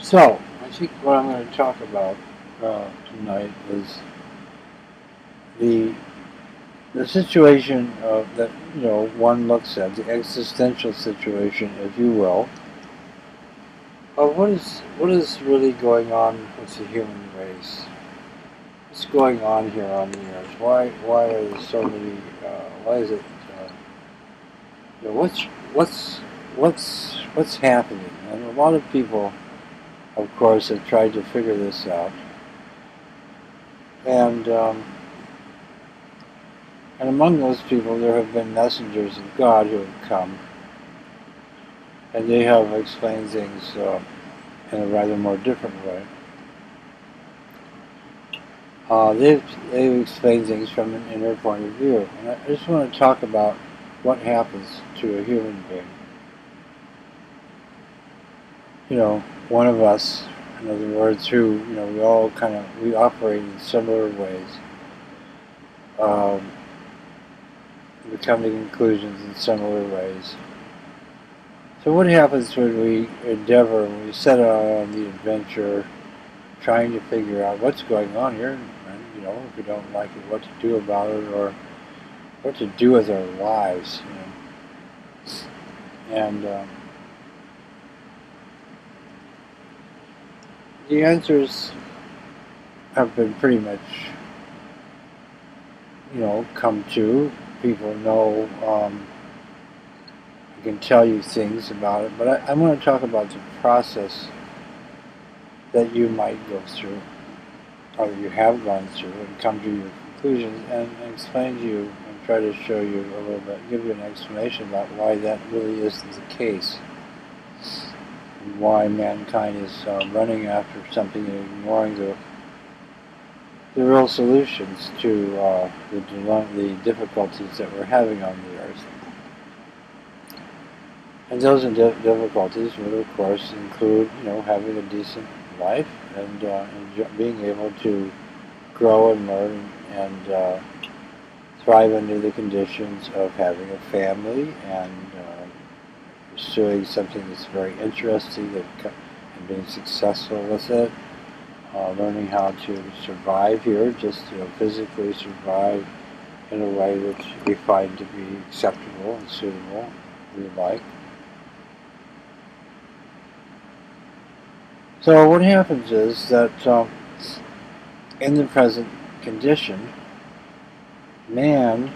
So, I think what I'm going to talk about tonight is the the situation that one looks at, the existential situation, if you will, of what is really going on with the human race. What's going on here on the earth? Why are there so many? Why is it? You know, what's what's happening? And a lot of people, of course, have tried to figure this out. And And among those people, there have been messengers of God who have come, and they have explained things in a rather more different way. They've explained things from an inner point of view. And I just want to talk about what happens to a human being. One of us, in other words, we all we operate in similar ways. Um, we come to conclusions in similar ways. So what happens when we endeavor, when we set out on the adventure, trying to figure out what's going on here, and if we don't like it, what to do about it, or what to do with our lives, And the answers have been pretty much, come to. People know, I can tell you things about it, but I want to talk about the process that you might go through, or you have gone through, and come to your conclusions, and explain to you and try to show you a little bit, give you an explanation about why that really isn't the case, and why mankind is running after something and ignoring the real solutions to the difficulties that we're having on the earth. And those difficulties would, of course, include, having a decent life and being able to grow and learn and thrive under the conditions of having a family and pursuing something that's very interesting and being successful with it. Learning how to survive here, just physically survive in a way which we find to be acceptable and suitable, we like. So what happens is that in the present condition, man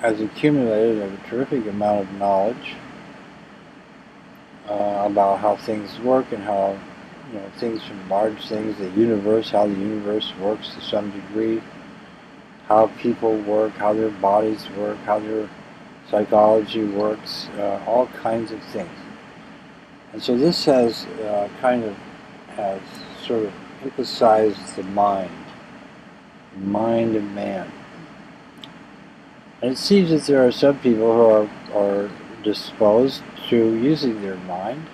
has accumulated a terrific amount of knowledge about how things work and how things from large things, the universe, how the universe works to some degree, how people work, how their bodies work, how their psychology works, all kinds of things. And so this has sort of emphasized the mind of man. And it seems that there are some people who are disposed to using their mind,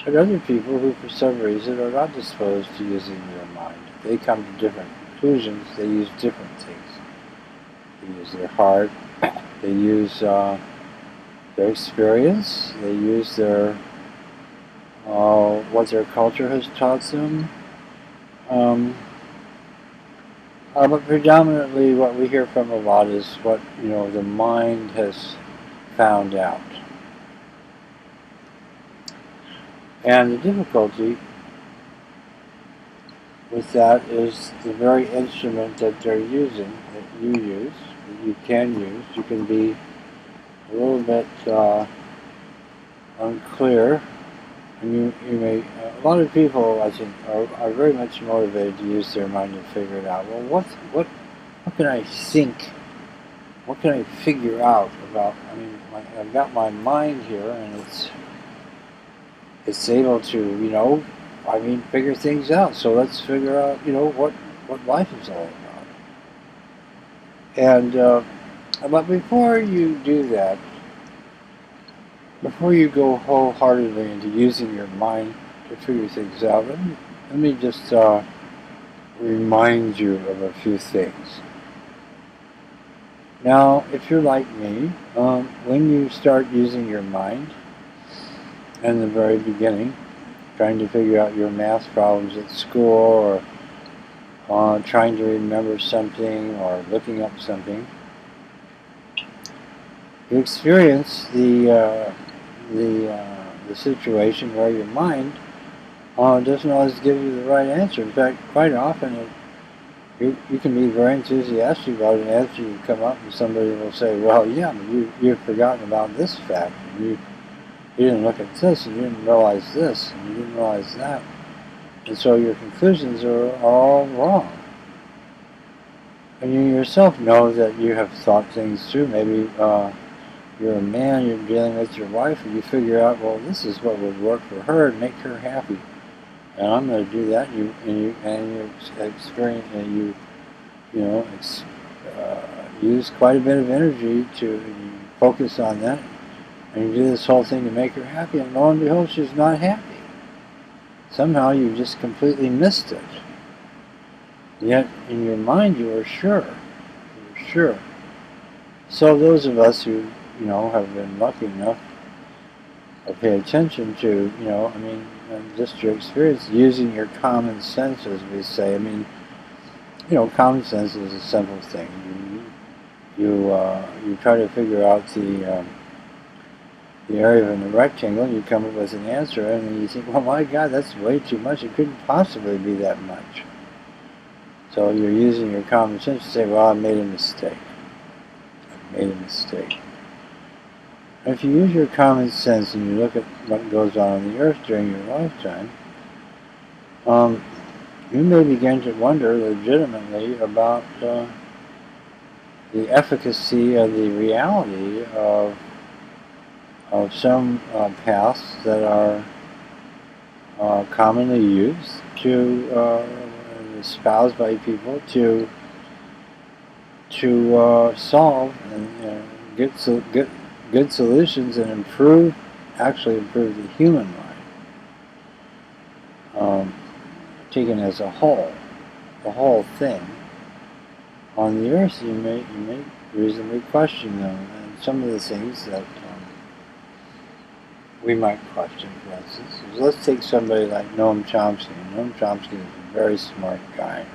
and other people who for some reason are not disposed to using their mind. They come to different conclusions, they use different things. They use their heart, they use their experience, they use their what their culture has taught them. But predominantly what we hear from a lot is what the mind has found out. And the difficulty with that is the very instrument that they're using, that you use, that you can use. You can be a little bit unclear. And you may, a lot of people, I think, are very much motivated to use their mind to figure it out. Well, what can I think? What can I figure out about? I mean, I've got my mind here, and it's able to, figure things out. So let's figure out, what life is all about. And but before you do that, before you go wholeheartedly into using your mind to figure things out, let me just remind you of a few things. Now, if you're like me, when you start using your mind, in the very beginning, trying to figure out your math problems at school, or trying to remember something, or looking up something, you experience the situation where your mind doesn't always give you the right answer. In fact, quite often you can be very enthusiastic about an answer you come up, and somebody will say, "Well, yeah, but you've forgotten about this fact. You didn't look at this, and you didn't realize this, and you didn't realize that, and so your conclusions are all wrong." And you yourself know that you have thought things through. Maybe you're a man, you're dealing with your wife, and you figure out, well, this is what would work for her and make her happy, and I'm going to do that. And you experience, and use quite a bit of energy to focus on that, and you do this whole thing to make her happy, and lo and behold, she's not happy. Somehow you just completely missed it. Yet in your mind you were sure. You were sure. So those of us who, have been lucky enough to pay attention to, just your experience, using your common sense, as we say. Common sense is a simple thing. You try to figure out the area in the rectangle, and you come up with an answer, and then you think, well, my God, that's way too much. It couldn't possibly be that much. So you're using your common sense to say, well, I made a mistake. I made a mistake. And if you use your common sense and you look at what goes on the earth during your lifetime, you may begin to wonder legitimately about the efficacy of the reality of some paths that are commonly used to espoused by people to solve and get good solutions and actually improve the human mind, taken as a whole, the whole thing. On the earth, you may reasonably question them, and some of the things that we might question, for instance. Let's take somebody like Noam Chomsky. Noam Chomsky is a very smart guy.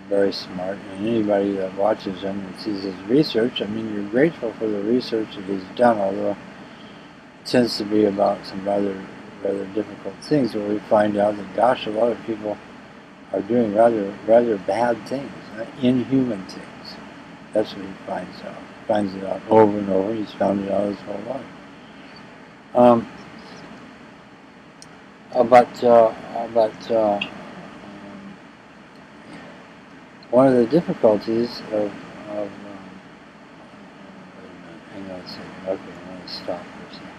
Very smart. And anybody that watches him and sees his research, you're grateful for the research that he's done, although it tends to be about some rather difficult things where we find out that, gosh, a lot of people are doing rather bad things, inhuman things. That's what he finds out. He finds it out over and over. He's found it out his whole life. One of the difficulties of hang on a second. Okay, I'm going to stop for a second.